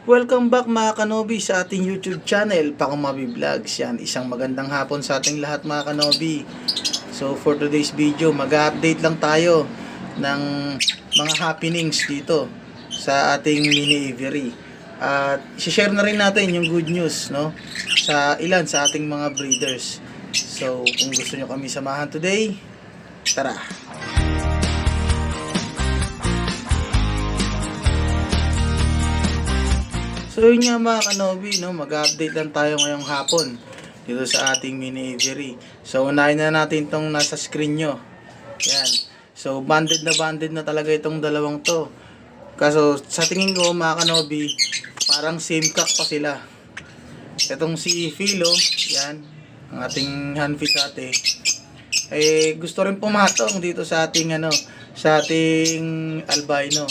Welcome back mga kanobi sa ating YouTube channel, Pakumabi Vlogs. Yan, isang magandang hapon sa ating lahat mga kanobi. So for today's video, mag-update lang tayo ng mga happenings dito sa ating mini aviary. At i-share na rin natin yung good news, no, sa ilan sa ating mga breeders. So kung gusto nyo kami samahan today, tara! So yun nga mga kanobi, no, mag-update lang tayo ngayong hapon dito sa ating mini aviary. So unahin na natin itong nasa screen nyo. Yan. So banded na talaga itong dalawang to. Kaso sa tingin ko mga kanobi, parang same cock pa sila. Itong si Philo, yan, ang ating handfeed dati, gusto rin pumatong dito sa ating sa ating albino.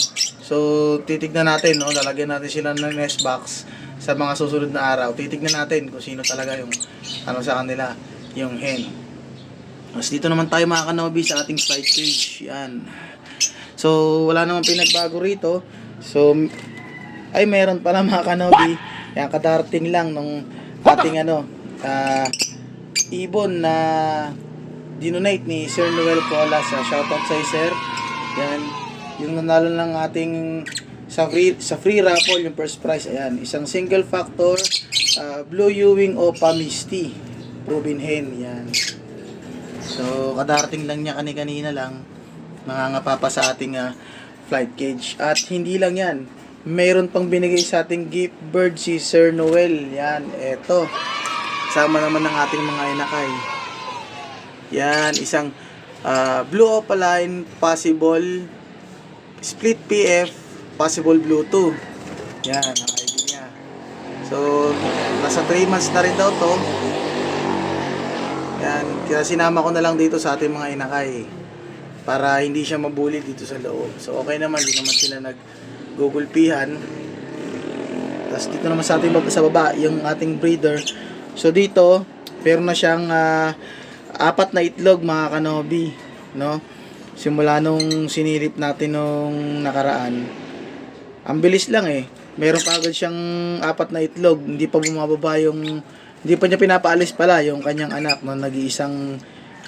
So titignan natin, no, lalagyan natin sila ng nest box sa mga susunod na araw. Titignan natin kung sino talaga yung sa kanila, yung hen. Mas dito naman tayo mga kanobi sa ating flight cage. Yan. So wala namang pinagbago rito. So meron pala mga kanobi. Yan, kadarating lang nung ating ibon na dinonate ni Sir Noel Colas. Shoutout sa Sir. Yan, yung nanalo ng ating sa free raffle, yung first prize. Ayan, isang single factor Blue Ewing Opa Misty Proven Hen. Yan. So kadarating lang niya kanina lang, nangangapa sa ating flight cage. At hindi lang yan, mayroon pang binigay sa ating gift bird si Sir Noel. Yan, eto, sama naman ng ating mga inakay. Yan, isang Blue Opaline possible split PF possible Bluetooth. Yan ang ID niya. So nasa 3 months na rin daw to. Yan, kaya sinama ko na lang dito sa ating mga inakay para hindi siya mabuli dito sa loob. So okay naman, hindi naman sila nag-gugulpihan. Tapos dito naman sa ating sa baba yung ating breeder. So dito meron na siyang 4 na itlog mga kanobi, no? Simula nung sinilip natin nung nakaraan, ang bilis lang meron pa agad siyang 4 na itlog. Hindi pa bumababa hindi pa niya pinapaalis pala yung kanyang anak na nag-iisang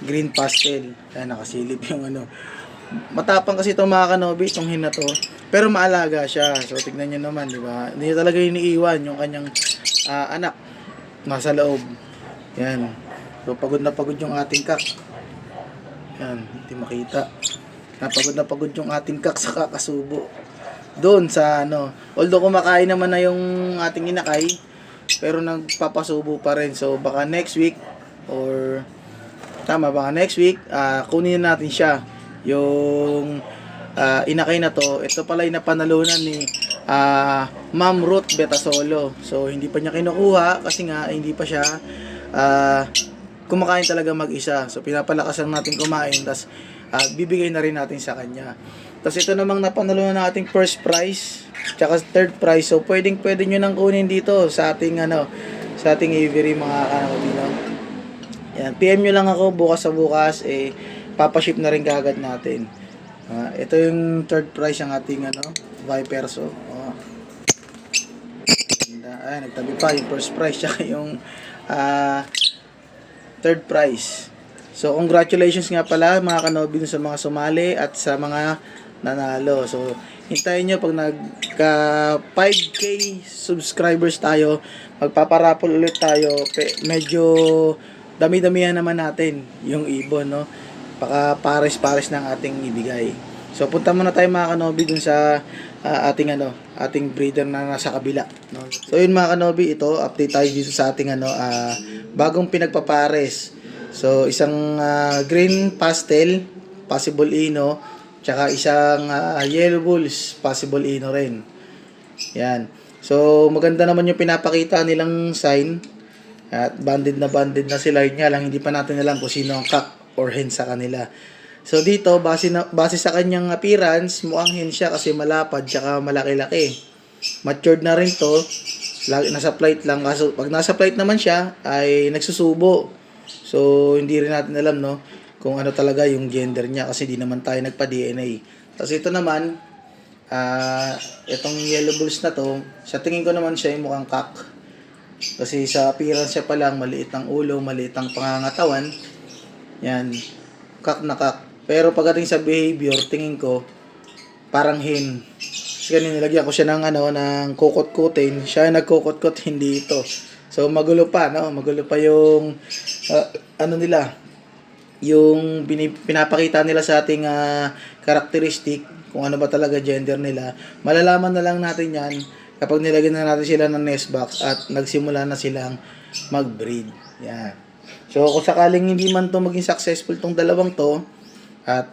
green pastel. Ayan, nakasilip yung matapang kasi itong mga kanobi, itong hin na to, pero maalaga siya. So tignan niyo naman, di ba? Hindi talaga iniiwan yung kanyang anak nasa loob. Yan. So pagod na pagod yung ating kak. Yan, hindi makita. Napagod na pagod yung ating kak sa kakasubo. Doon sa although kumakain naman na yung ating inakay, pero nagpapasubo pa rin. So baka next week baka next week kunin natin siya. Yung inakay na to, ito pala yung napanalunan ni Ma'am Ruth Betasolo. So hindi pa niya kinukuha kasi nga hindi pa siya kumakain talaga mag-isa. So pinapalakasan natin kumain, tas bibigay na rin natin sa kanya. Tas ito namang napanalunan ng ating first prize tsaka third prize. So pwede nyo nang kunin dito sa ating sa ating aviary mga kanabino. Yan, PM nyo lang ako bukas sa bukas, papaship na rin kaagad natin. Ito yung third prize ng ating Viper. So nagtabi pa yung first prize tsaka yung third prize. So congratulations nga pala mga kanobi sa mga sumali at sa mga nanalo. So hintayin nyo pag nagka 5k subscribers tayo, magpaparapol ulit tayo. Medyo dami-damihan naman natin yung ibon, no? Baka pares-pares ng ating ibigay. So punta muna tayo mga kanobi dun sa ating breeder na nasa kabila, no? So yun mga kanobi, ito update tayo dito sa ating bagong pinagpapares. So isang green pastel possible ino, tsaka isang yellow bulls possible ino rin. Yan. So maganda naman yung pinapakita nilang sign. At banded na sila. Yun nga lang, hindi pa natin alam kung sino ang cock or hen sa kanila. So dito, base sa kanyang appearance, mukhang hen siya kasi malapad tsaka malaki-laki. Matured na rin to. Nasa flight lang. Kaso pag nasa flight naman siya, ay nagsusubo. So hindi rin natin alam, no, kung ano talaga yung gender niya kasi di naman tayo nagpa-DNA. Tapos ito naman, Itong yellow bulls na to, sa tingin ko naman siya yung mukhang cock. Kasi sa appearance siya pa lang, maliit ang ulo, maliit ang pangangatawan. Yan, cock na cock. Pero pagdating sa behavior, tingin ko, parang hen. Kasi kanina nilagyan ko siya ng ng kukot-kutin. Siya yung nagkukot-kot, hindi ito. So magulo pa, no? Magulo pa yung nila, yung pinapakita nila sa ating karakteristik, kung ano ba talaga gender nila. Malalaman na lang natin yan kapag nilagyan na natin sila ng nest box at nagsimula na silang mag-breed. Yan. So kung sakaling hindi man to maging successful tong dalawang to, at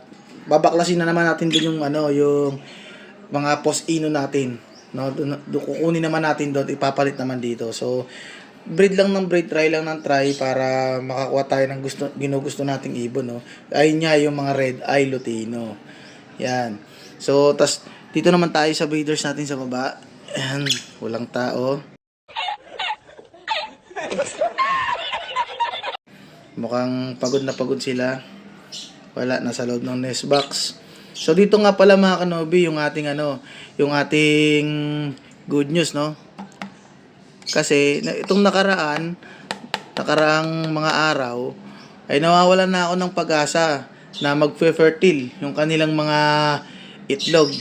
babaklasin na naman natin dun yung yung mga post-ino natin, no? Kukunin naman natin doon, ipapalit naman dito. So breed lang ng breed, try lang ng try para makakuha tayo ng ginugusto nating ibon, no? Ayun nga yung mga red eye Lutino. Yan. So tas dito naman tayo sa breeders natin sa baba. Ayan, walang tao. Mukhang pagod na pagod sila. Wala, nasa loob ng nest box. So dito nga pala mga kanobi, yung ating yung ating good news, no? Kasi itong nakaraang mga araw ay nawawalan na ako ng pag-asa na magfe-fertile yung kanilang mga itlog.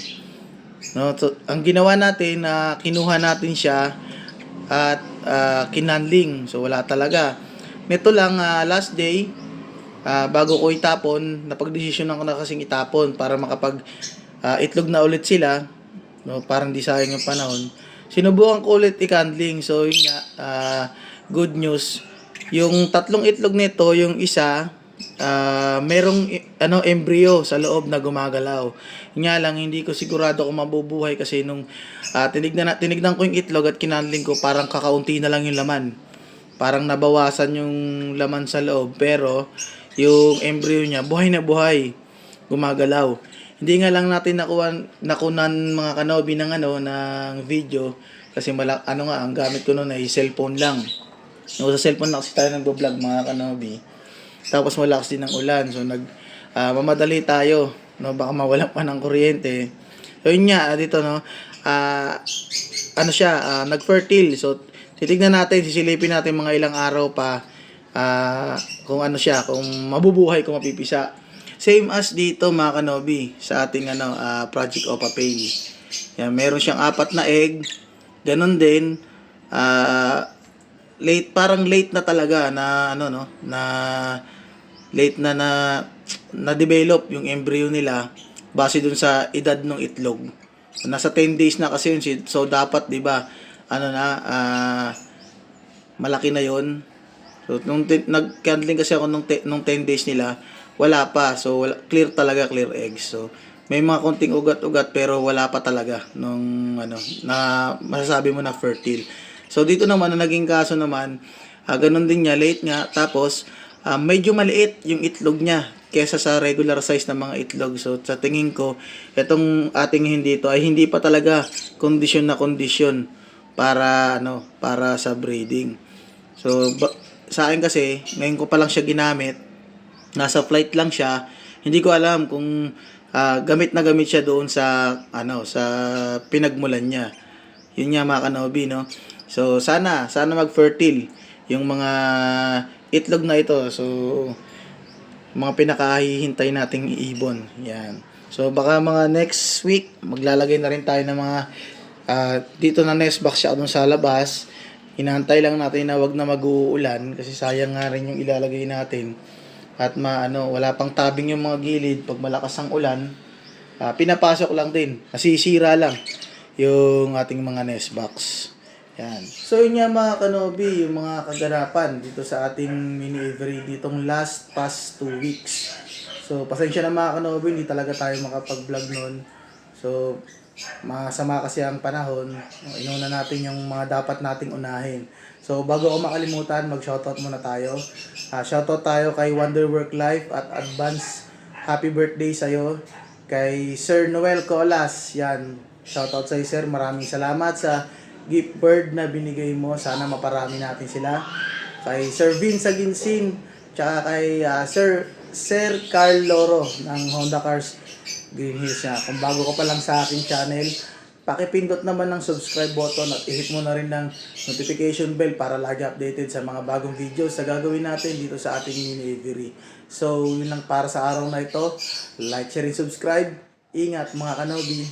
No, so, ang ginawa natin na kinuha natin siya at kinandling. So wala talaga. Nito lang last day, bago ko itapon, napagdesisyonan ko na kasing itapon para makapag itlog na ulit sila, no, para hindi sayang yung panahon. Sinubukan ko ulit i-candling. So yun nga, good news. Yung tatlong itlog nito, yung isa merong embryo sa loob na gumagalaw. Nga lang hindi ko sigurado kung mabubuhay kasi nung tinignan ko yung itlog at kinandling ko, parang kakaunti na lang yung laman. Parang nabawasan yung laman sa loob, pero yung embryo niya buhay na buhay, gumagalaw. Hindi nga lang natin nakunan mga kanobi ng ng video kasi ang gamit ko noon ay cellphone lang. No, sa cellphone na kasi tayo nagbo-vlog mga kanobi. Tapos malakas din ng ulan. So mamadali tayo, no, baka mawalan pa ng kuryente. So yun nga dito, no. Nag-fertile. So titignan natin, sisilipin natin mga ilang araw pa kung kung mabubuhay, kung mapipisa. Same as dito mga kanobi sa ating Project Opa Pay. Yan, meron siyang 4 na egg. Ganon din, parang late na talaga na late na develop yung embryo nila base dun sa edad ng itlog. Nasa 10 days na kasi yun, so dapat 'di ba malaki na yon. So nung nag-candling kasi ako nung 10 days nila, wala pa. So clear talaga, clear eggs. So may mga konting ugat-ugat pero wala pa talaga nung na masasabi mo na fertile. So dito naman na naging kaso naman, ganun din niya, late nga, tapos medyo maliit yung itlog niya kesa sa regular size ng mga itlog. So sa tingin ko, itong ating hindi pa talaga kondisyon na kondisyon para para sa breeding. So sa akin kasi, ngayon ko pa lang siya ginamit, nasa flight lang siya, hindi ko alam kung gamit na gamit siya doon sa sa pinagmulan niya. Yun nga mga kanobi, no. So sana mag-fertile yung mga itlog na ito. So mga pinakahihintay nating ibon. Yan. So baka mga next week maglalagay na rin tayo ng mga dito na nest box siya doon sa labas. Hinahantay lang natin na wag na mag-uulan kasi sayang nga rin yung ilalagay natin. At wala pang tabing yung mga gilid pag malakas ang ulan. Pinapasok lang din. Nasisira lang yung ating mga nest box. Yan. So yun nga mga kanobi, yung mga kaganapan dito sa ating mini every ditong past 2 weeks. So pasensya na mga kanobi, hindi talaga tayo makapag-vlog noon. So masama kasi ang panahon, inuna natin yung mga dapat nating unahin. So bago ko makalimutan, mag-shoutout muna tayo. Shoutout tayo kay Wonder Work Life at advance happy birthday sa'yo. Kay Sir Noel Colas, yan. Shoutout sa'yo sir, maraming salamat sa gift bird na binigay mo. Sana maparami natin sila. Kay Sir Vince Aginsin, tsaka kay Sir Carl Loro ng Honda Cars Green Hills nga. Kung bago ka pa lang sa aking channel, pakipindot naman ng subscribe button at i-hit mo na rin ng notification bell para lagi updated sa mga bagong videos na gagawin natin dito sa ating mini Avery. So, yun lang para sa araw na ito. Like, share, and subscribe. Ingat mga kanobi.